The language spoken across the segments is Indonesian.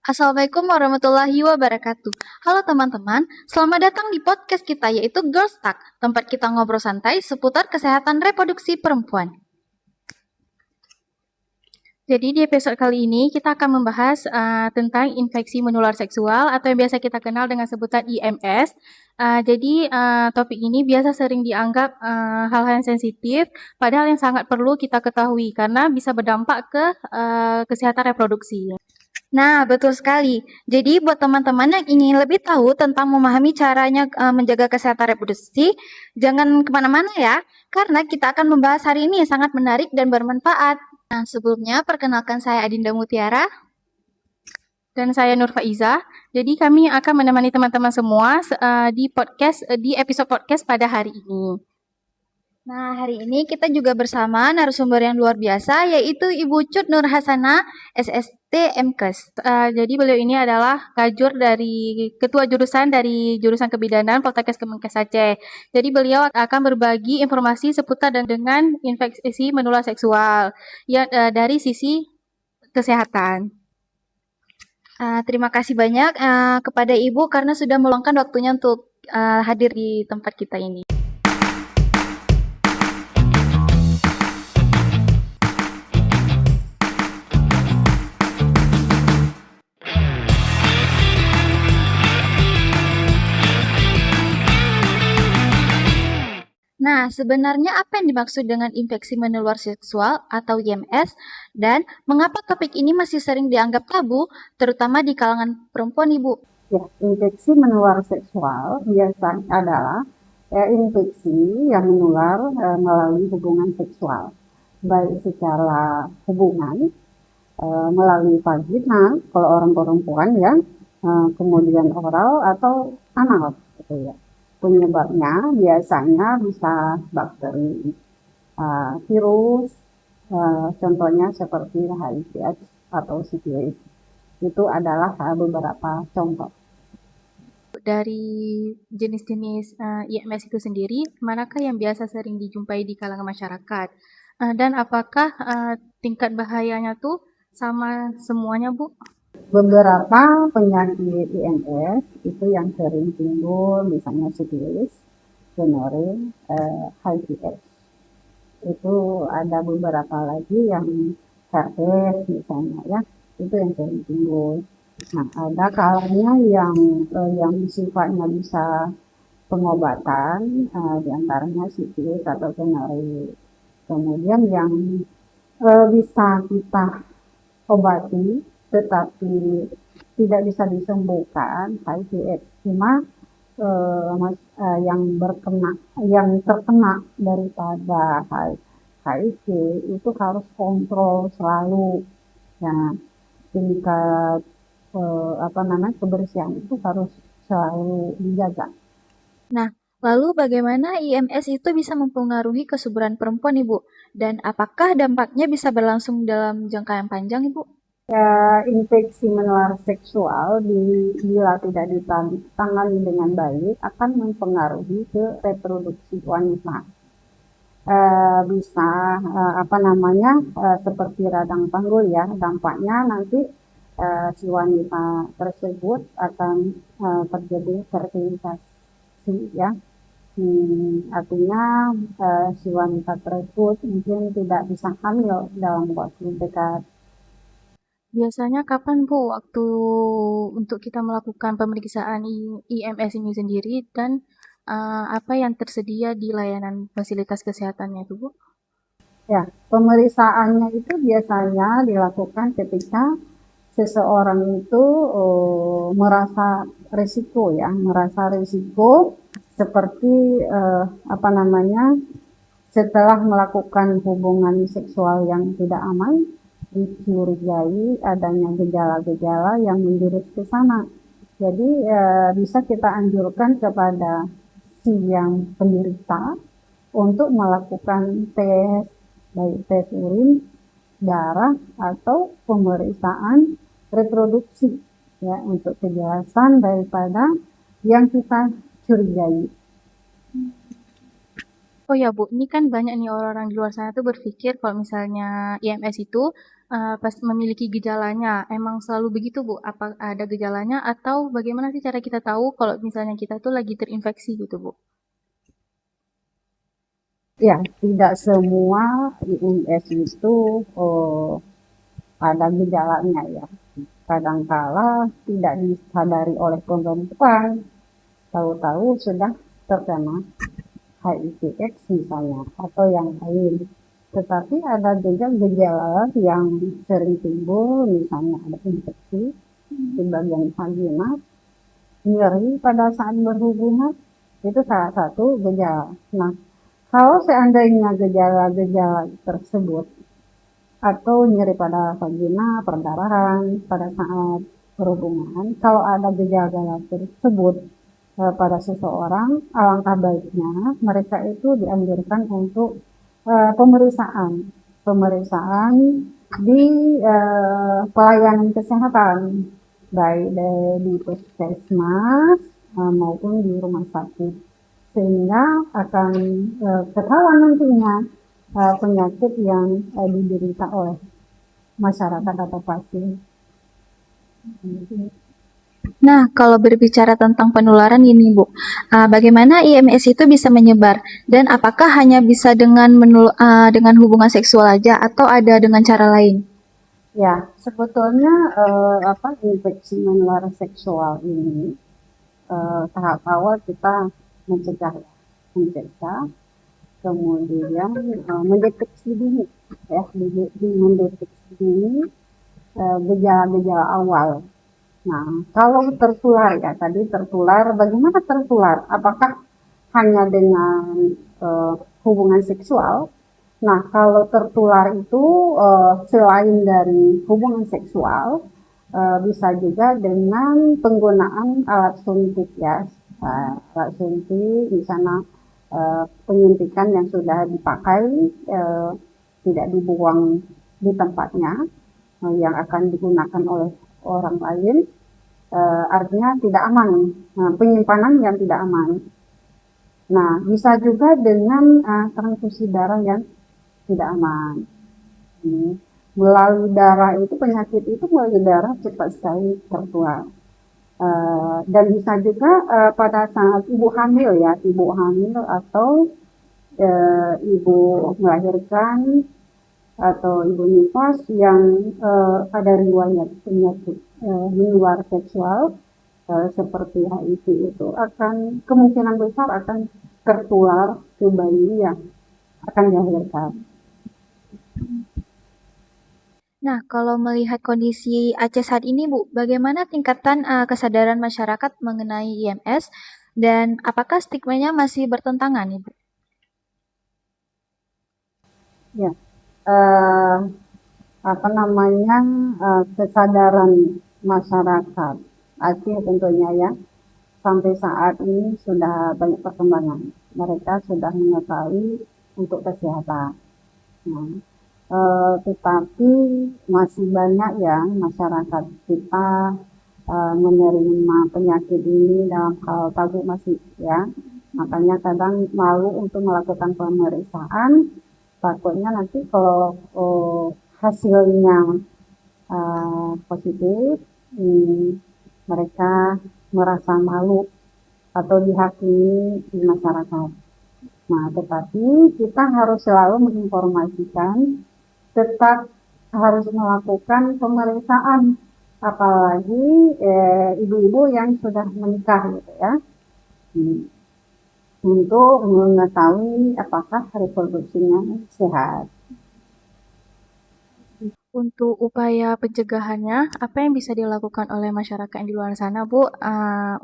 Assalamualaikum warahmatullahi wabarakatuh. Halo teman-teman, selamat datang di podcast kita yaitu Girls Talk, tempat kita ngobrol santai seputar kesehatan reproduksi perempuan. Jadi di episode kali ini kita akan membahas tentang infeksi menular seksual atau yang biasa kita kenal dengan sebutan IMS. Jadi topik ini biasa sering dianggap hal-hal yang sensitif, padahal yang sangat perlu kita ketahui karena bisa berdampak ke kesehatan reproduksi. Nah, betul sekali. Jadi buat teman-teman yang ingin lebih tahu tentang memahami caranya menjaga kesehatan reproduksi, jangan kemana-mana ya, karena kita akan membahas hari ini yang sangat menarik dan bermanfaat. Nah, sebelumnya perkenalkan saya Adinda Mutiara dan saya Nur Faiza. Jadi kami akan menemani teman-teman semua di episode podcast pada hari ini. Nah, hari ini kita juga bersama narasumber yang luar biasa, yaitu Ibu Cut Nur Hasana, SST MKes. Jadi beliau ini adalah ketua jurusan dari jurusan kebidanan Poltekkes Kemenkes Aceh. Jadi beliau akan berbagi informasi seputar dengan infeksi menular seksual ya, dari sisi kesehatan. Terima kasih banyak kepada Ibu karena sudah meluangkan waktunya untuk hadir di tempat kita ini. Nah, sebenarnya apa yang dimaksud dengan infeksi menular seksual atau IMS dan mengapa topik ini masih sering dianggap tabu, terutama di kalangan perempuan, Ibu? Ya, infeksi menular seksual biasanya adalah infeksi yang menular melalui hubungan seksual, baik secara hubungan melalui vagina kalau orang perempuan ya, kemudian oral atau anal gitu ya. Penyebabnya biasanya bisa bakteri, virus, contohnya seperti HIV atau sifilis. Itu adalah beberapa contoh. Dari jenis-jenis IMS itu sendiri, manakah yang biasa sering dijumpai di kalangan masyarakat? Dan apakah tingkat bahayanya tuh sama semuanya, Bu? Beberapa penyakit IMS itu yang sering timbul misalnya sifilis, gonorrea, HIV/AIDS. Itu ada beberapa lagi yang herpes misalnya ya, itu yang sering timbul. Nah, ada kalanya yang sifatnya bisa pengobatan, diantaranya sifilis atau gonorrea. Kemudian yang bisa kita obati tetapi tidak bisa disembuhkan HIV/AIDS. Cuma yang terkena daripada HIV itu harus kontrol selalu. Ya, tingkat kebersihan itu harus selalu dijaga. Nah, lalu bagaimana IMS itu bisa mempengaruhi kesuburan perempuan, Ibu? Dan apakah dampaknya bisa berlangsung dalam jangka yang panjang, Ibu? Infeksi menular seksual bila tidak ditangani dengan baik akan mempengaruhi ke reproduksi wanita. Bisa seperti radang panggul ya, dampaknya nanti si wanita tersebut akan terjadi fertilisasi ya. Artinya si wanita tersebut mungkin tidak bisa hamil dalam waktu dekat. Biasanya kapan, Bu, waktu untuk kita melakukan pemeriksaan IMS ini sendiri dan apa yang tersedia di layanan fasilitas kesehatannya itu, Bu? Ya, pemeriksaannya itu biasanya dilakukan ketika seseorang itu merasa risiko seperti setelah melakukan hubungan seksual yang tidak aman, dicurigai adanya gejala-gejala yang menjurus ke sana. Jadi bisa kita anjurkan kepada si yang penderita untuk melakukan tes, baik tes urin, darah, atau pemeriksaan reproduksi ya, untuk kejelasan daripada yang kita curigai. Oh ya Bu, ini kan banyak nih orang-orang di luar sana tuh berpikir kalau misalnya IMS itu pas memiliki gejalanya. Emang selalu begitu Bu? Apa ada gejalanya atau bagaimana sih cara kita tahu kalau misalnya kita tuh lagi terinfeksi gitu Bu? Ya, tidak semua IMS itu ada gejalanya ya. Kadangkala tidak disadari oleh pemerintah, tahu-tahu sudah terkena HIV/AIDS misalnya atau yang lain. Tetapi ada juga gejala yang sering timbul, misalnya ada infeksi di bagian vagina, nyeri pada saat berhubungan, itu salah satu gejala. Nah, kalau seandainya gejala-gejala tersebut atau nyeri pada vagina, perdarahan pada saat berhubungan, kalau ada gejala tersebut pada seseorang, alangkah baiknya mereka itu dianjurkan untuk pemeriksaan, pemeriksaan di pelayanan kesehatan, baik di puskesmas maupun di rumah sakit, sehingga akan ketahuan nantinya penyakit yang diderita oleh masyarakat atau pasien. Nah, kalau berbicara tentang penularan ini Bu, bagaimana IMS itu bisa menyebar dan apakah hanya bisa dengan hubungan seksual aja atau ada dengan cara lain? Ya, sebetulnya infeksi menular seksual ini tahap awal kita mencegah, mencegah, kemudian mendeteksi dini, ya, mendeteksi dini gejala-gejala awal. Nah, kalau tertular ya tadi tertular, bagaimana tertular? Apakah hanya dengan uh, hubungan seksual? Nah, kalau tertular itu selain dari hubungan seksual, bisa juga dengan penggunaan alat suntik ya. Alat suntik, misalnya penyuntikan yang sudah dipakai tidak dibuang di tempatnya yang akan digunakan oleh orang lain, artinya tidak aman, penyimpanan yang tidak aman. Nah, bisa juga dengan transfusi darah yang tidak aman. Melalui darah itu, penyakit itu melalui darah cepat sekali tertular. Dan bisa juga pada saat ibu hamil ya, ibu hamil atau ibu melahirkan atau ibu nifas yang ada riwayat penyakit menular seksual seperti HIV itu akan kemungkinan besar akan tertular ke bayi yang akan dilahirkan. Nah, kalau melihat kondisi Aceh saat ini, Bu, bagaimana tingkatan kesadaran masyarakat mengenai IMS dan apakah stigmanya masih bertentangan, Ibu? Ya, eh, apa namanya kesadaran masyarakat Aceh tentunya ya sampai saat ini sudah banyak perkembangan. Mereka sudah mengetahui untuk kesehatan. Nah, tetapi masih banyak ya masyarakat kita menerima penyakit ini dalam hal tabu masih ya. Makanya kadang malu untuk melakukan pemeriksaan, takutnya nanti kalau hasilnya positif, mereka merasa malu atau dihakimi di masyarakat. Nah, tetapi kita harus selalu menginformasikan, tetap harus melakukan pemeriksaan, apalagi ibu-ibu yang sudah menikah gitu ya, untuk mengetahui apakah reproduksinya sehat. Untuk upaya pencegahannya, apa yang bisa dilakukan oleh masyarakat yang di luar sana, Bu,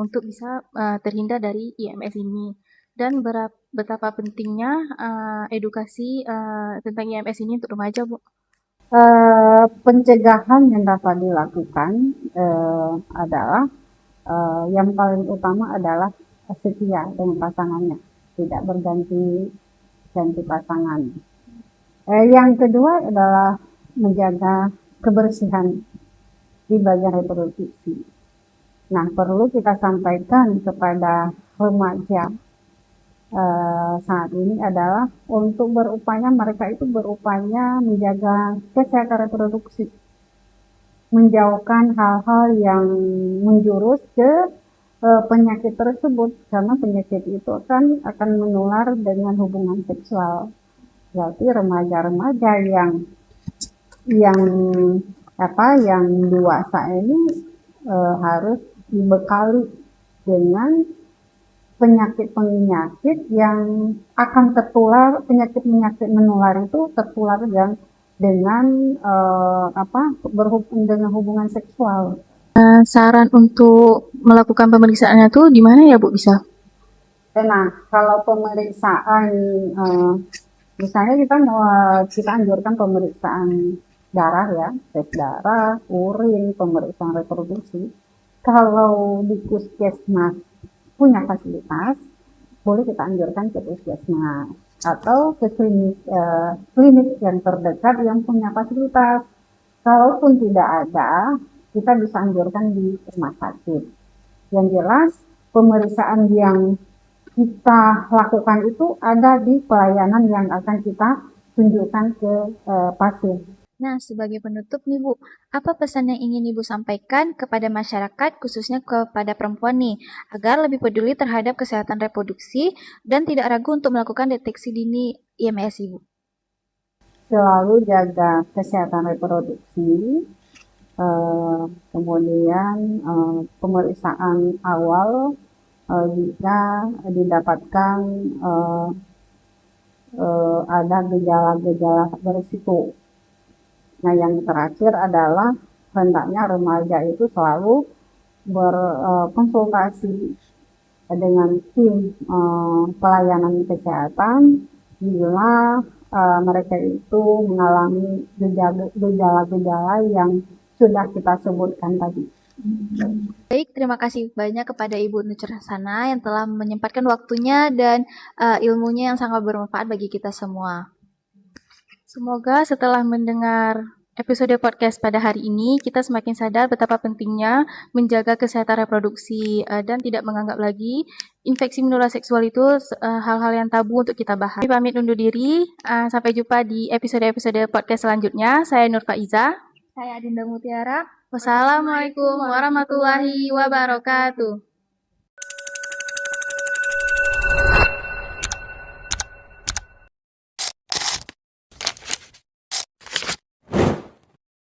untuk bisa terhindar dari IMS ini? Dan betapa pentingnya edukasi tentang IMS ini untuk remaja, Bu? Pencegahan yang dapat dilakukan adalah yang paling utama adalah setia dengan pasangannya, tidak berganti pasangan. Yang kedua adalah menjaga kebersihan di bagian reproduksi. Nah, perlu kita sampaikan kepada remaja saat ini adalah untuk mereka itu berupaya menjaga kesehatan reproduksi, menjauhkan hal-hal yang menjurus ke penyakit tersebut, karena penyakit itu kan akan menular dengan hubungan seksual. Berarti remaja-remaja yang yang dewasa ini harus dibekali dengan penyakit-penyakit yang akan tertular, penyakit-penyakit menular itu tertular dengan berhubungan dengan hubungan seksual. Saran untuk melakukan pemeriksaannya tuh di mana ya Bu bisa? Nah, kalau pemeriksaan, misalnya kita anjurkan pemeriksaan darah ya, tes darah, urin, pemeriksaan reproduksi. Kalau di puskesmas punya fasilitas, boleh kita anjurkan ke puskesmas atau ke klinik yang terdekat yang punya fasilitas. Kalaupun tidak ada, kita bisa anjurkan di rumah sakit. Yang jelas, pemeriksaan yang kita lakukan itu ada di pelayanan yang akan kita tunjukkan ke pasien. Nah, sebagai penutup nih Bu, apa pesan yang ingin Ibu sampaikan kepada masyarakat, khususnya kepada perempuan nih, agar lebih peduli terhadap kesehatan reproduksi dan tidak ragu untuk melakukan deteksi dini IMS Ibu? Selalu jaga kesehatan reproduksi, kemudian pemeriksaan awal jika didapatkan ada gejala-gejala berisiko. Nah, yang terakhir adalah hendaknya remaja itu selalu berkonsultasi dengan tim pelayanan kesehatan bila mereka itu mengalami gejala-gejala yang sudah kita sebutkan tadi. Baik, terima kasih banyak kepada Ibu Nucrasana yang telah menyempatkan waktunya dan ilmunya yang sangat bermanfaat bagi kita semua. Semoga setelah mendengar episode podcast pada hari ini, kita semakin sadar betapa pentingnya menjaga kesehatan reproduksi dan tidak menganggap lagi infeksi menular seksual itu hal-hal yang tabu untuk kita bahas. Kami pamit undur diri, sampai jumpa di episode-episode podcast selanjutnya. Saya Nur Faiza. Saya Adinda Mutiara. Wassalamualaikum warahmatullahi wabarakatuh.